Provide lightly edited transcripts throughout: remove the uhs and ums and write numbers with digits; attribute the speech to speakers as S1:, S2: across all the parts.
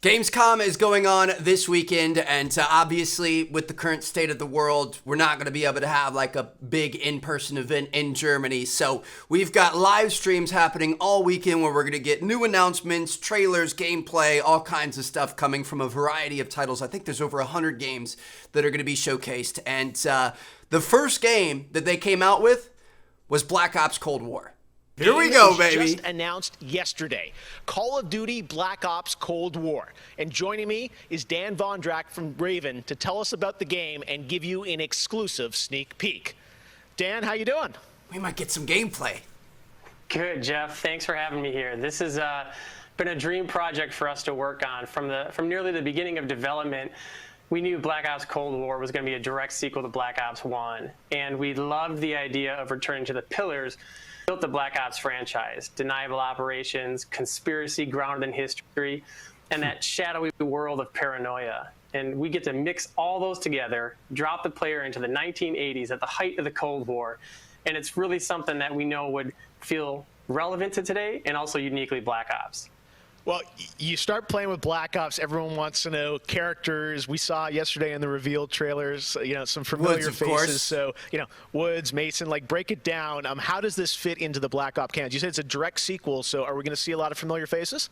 S1: Gamescom is going on this weekend, and obviously with the current state of the world, we're not going to be able to have like a big in-person event in Germany. So we've got live streams happening all weekend where we're going to get new announcements, trailers, gameplay, all kinds of stuff coming from a variety of titles. I think there's over 100 games that are going to be showcased. And the first game that they came out with was Black Ops Cold War. Here we go, baby.
S2: Just announced yesterday, Call of Duty Black Ops Cold War. And joining me is Dan Vondrak from Raven to tell us about the game and give you an exclusive sneak peek. Dan, how you doing?
S1: We might get some gameplay.
S3: Good, Jeff. Thanks for having me here. This has been a dream project for us to work on. From nearly the beginning of development, we knew Black Ops Cold War was going to be a direct sequel to Black Ops 1. And we loved the idea of returning to the pillars built the Black Ops franchise: deniable operations, conspiracy grounded in history, and that shadowy world of paranoia. And we get to mix all those together, drop the player into the 1980s at the height of the Cold War, and it's really something that we know would feel relevant to today and also uniquely Black Ops.
S2: Well, you start playing with Black Ops, everyone wants to know characters. We saw yesterday in the reveal trailers, some familiar
S1: Woods, of
S2: faces.
S1: course.
S2: So, Woods, Mason, break it down. How does this fit into the Black Ops canon? You said it's a direct sequel, so are we going to see a lot of familiar faces?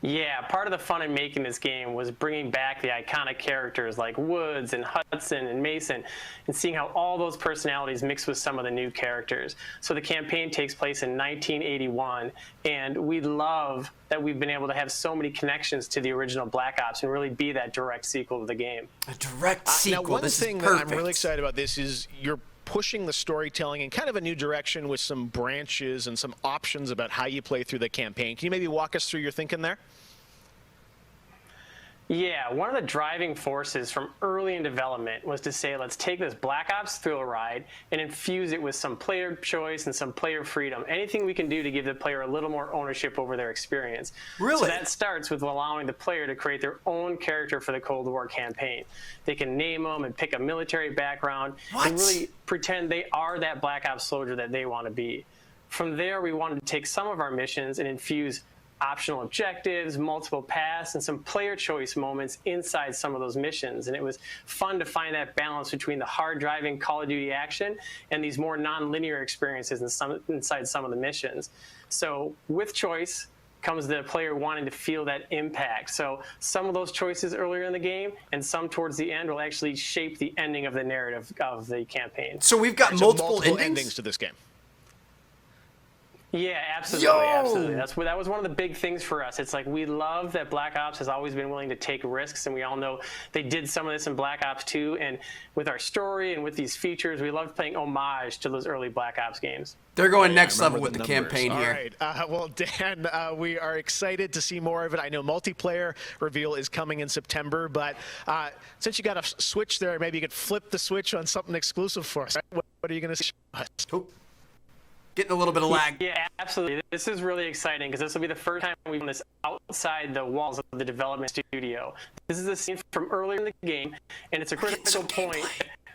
S3: Yeah, part of the fun in making this game was bringing back the iconic characters like Woods and Hudson and Mason and seeing how all those personalities mix with some of the new characters. So the campaign takes place in 1981, and we love that we've been able to have so many connections to the original Black Ops and really be that direct sequel to the game.
S1: A direct sequel.
S2: Now, one
S1: this
S2: thing
S1: is
S2: that
S1: perfect.
S2: I'm really excited about this is you're pushing the storytelling in kind of a new direction with some branches and some options about how you play through the campaign. Can you maybe walk us through your thinking there?
S3: Yeah, one of the driving forces from early in development was to say, let's take this Black Ops thrill ride and infuse it with some player choice and some player freedom. Anything we can do to give the player a little more ownership over their experience.
S1: Really?
S3: So that starts with allowing the player to create their own character for the Cold War campaign. They can name them and pick a military background and really pretend they are that Black Ops soldier that they want to be. From there, we wanted to take some of our missions and infuse optional objectives, multiple paths, and some player choice moments inside some of those missions. And it was fun to find that balance between the hard-driving Call of Duty action and these more non-linear experiences inside some of the missions. So with choice comes the player wanting to feel that impact. So some of those choices earlier in the game and some towards the end will actually shape the ending of the narrative of the campaign.
S1: So we've got multiple
S2: endings to this game.
S3: Yeah, absolutely, absolutely. That was one of the big things for us. It's like we love that Black Ops has always been willing to take risks, and we all know they did some of this in Black Ops 2. And with our story and with these features, we love playing homage to those early Black Ops games.
S1: They're going next level with the campaign here.
S2: All right. Well, Dan, we are excited to see more of it. I know multiplayer reveal is coming in September, but since you got a switch there, maybe you could flip the switch on something exclusive for us. What are you going to show us?
S1: Oh. Getting a little bit of lag.
S3: Yeah, absolutely. This is really exciting because this will be the first time we've done this outside the walls of the development studio. This is a scene from earlier in the game, and it's a critical point.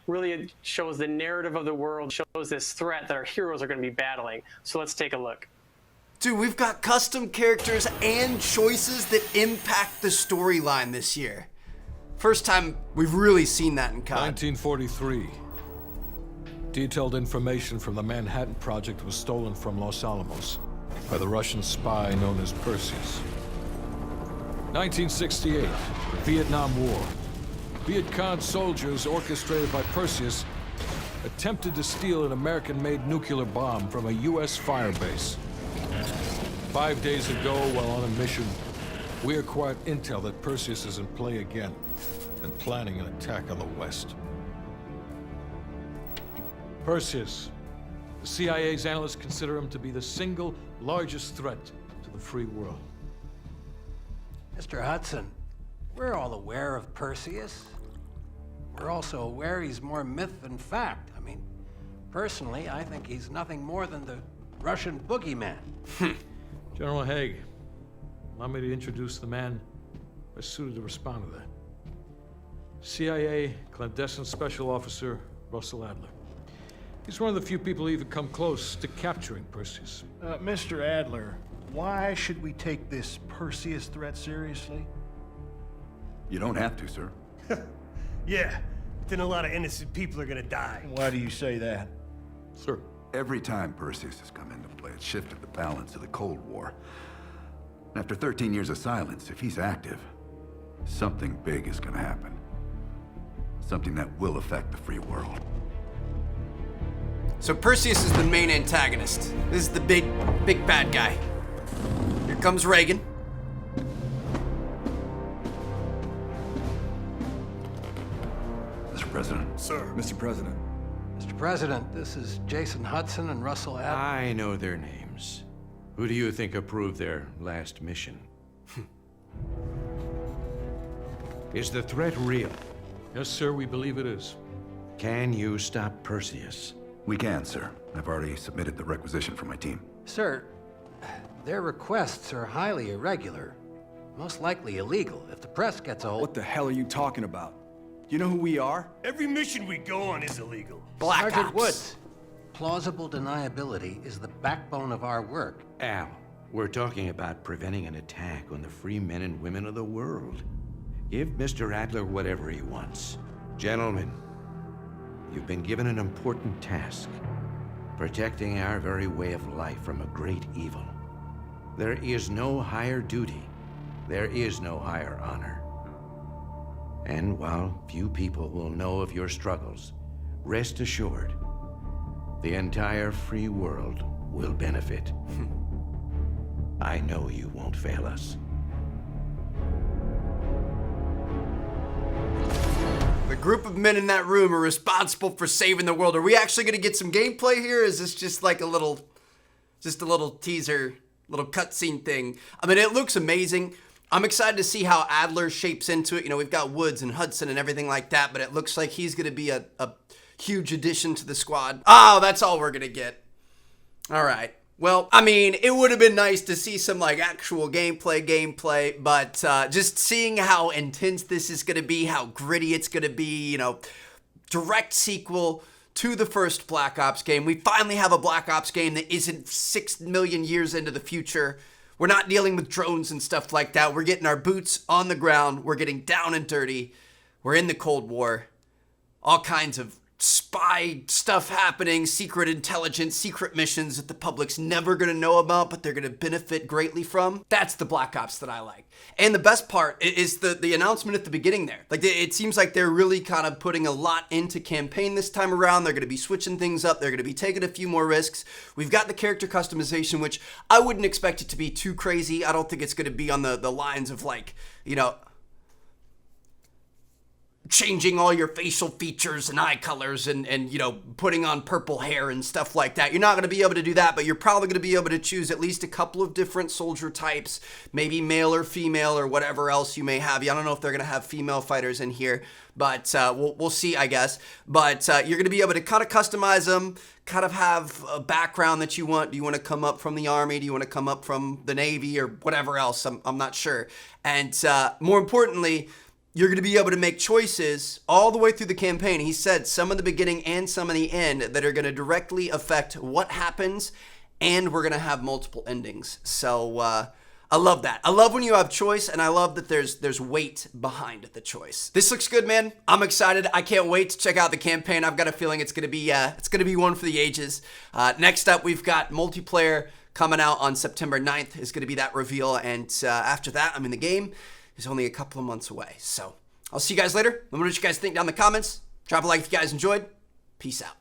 S3: Really, it shows the narrative of the world, shows this threat that our heroes are going to be battling. So let's take a look.
S1: Dude, we've got custom characters and choices that impact the storyline this year. First time we've really seen that in COD.
S4: 1943. Detailed information from the Manhattan Project was stolen from Los Alamos by the Russian spy known as Perseus. 1968, the Vietnam War. Viet Cong soldiers orchestrated by Perseus attempted to steal an American-made nuclear bomb from a U.S. firebase. 5 days ago, while on a mission, we acquired intel that Perseus is in play again and planning an attack on the West. Perseus. The CIA's analysts consider him to be the single largest threat to the free world.
S5: Mr. Hudson, we're all aware of Perseus. We're also aware he's more myth than fact. I mean, personally, I think he's nothing more than the Russian boogeyman.
S4: General Haig, allow me to introduce the man best suited to respond to that. CIA clandestine special officer Russell Adler. He's one of the few people who even come close to capturing Perseus.
S6: Mr. Adler, Why should we take this Perseus threat seriously?
S7: You don't have to, sir.
S8: Yeah, but then a lot of innocent people are gonna die.
S6: Why do you say that?
S7: Sir. Every time Perseus has come into play, it's shifted the balance of the Cold War. After 13 years of silence, if he's active, something big is gonna happen. Something that will affect the free world.
S1: So Perseus is the main antagonist. This is the big bad guy. Here comes Reagan.
S7: Mr. President.
S8: Sir.
S7: Mr. President.
S5: Mr. President, this is Jason Hudson and Russell Adler.
S9: I know their names. Who do you think approved their last mission? Is the threat real?
S4: Yes, sir, we believe it is.
S9: Can you stop Perseus?
S7: We can, sir. I've already submitted the requisition for my team.
S5: Sir, their requests are highly irregular, most likely illegal. If the press gets a hold...
S10: What the hell are you talking about? Do you know who we are?
S8: Every mission we go on is illegal.
S1: Black
S5: Sergeant
S1: Ops.
S5: Woods, plausible deniability is the backbone of our work.
S9: Al, we're talking about preventing an attack on the free men and women of the world. Give Mr. Adler whatever he wants. Gentlemen, you've been given an important task. Protecting our very way of life from a great evil. There is no higher duty. There is no higher honor. And while few people will know of your struggles, rest assured, the entire free world will benefit. I know you won't fail us.
S1: The group of men in that room are responsible for saving the world. Are we actually going to get some gameplay here? Or is this just like a little teaser, little cutscene thing? I mean, it looks amazing. I'm excited to see how Adler shapes into it. You know, we've got Woods and Hudson and everything like that, but it looks like he's going to be a huge addition to the squad. Oh, that's all we're going to get. All right. Well, I mean, it would have been nice to see some like actual gameplay, but just seeing how intense this is going to be, how gritty it's going to be, you know, direct sequel to the first Black Ops game. We finally have a Black Ops game that isn't 6 million years into the future. We're not dealing with drones and stuff like that. We're getting our boots on the ground. We're getting down and dirty. We're in the Cold War. All kinds of spy stuff happening, secret intelligence, secret missions that the public's never going to know about, but they're going to benefit greatly from. That's the Black Ops that I like. And the best part is the announcement at the beginning there. Like, it seems like they're really kind of putting a lot into campaign this time around. They're going to be switching things up. They're going to be taking a few more risks. We've got the character customization, which I wouldn't expect it to be too crazy. I don't think it's going to be on the lines of, like, you know, changing all your facial features and eye colors and you know, putting on purple hair and stuff like that. You're not going to be able to do that, but you're probably going to be able to choose at least a couple of different soldier types, maybe male or female or whatever else you may have. I don't know if they're going to have female fighters in here, but we'll see, I guess. But you're going to be able to kind of customize them, kind of have a background that you want. Do you want to come up from the Army? Do you want to come up from the Navy or whatever else? I'm not sure. And more importantly, you're going to be able to make choices all the way through the campaign. He said some in the beginning and some in the end that are going to directly affect what happens, and we're going to have multiple endings. So I love that. I love when you have choice, and I love that there's weight behind the choice. This looks good, man. I'm excited. I can't wait to check out the campaign. I've got a feeling it's going to be one for the ages. Next up, we've got multiplayer coming out on September 9th. Is going to be that reveal, and after that, I mean, the game is only a couple of months away. So I'll see you guys later. Let me know what you guys think down in the comments. Drop a like if you guys enjoyed. Peace out.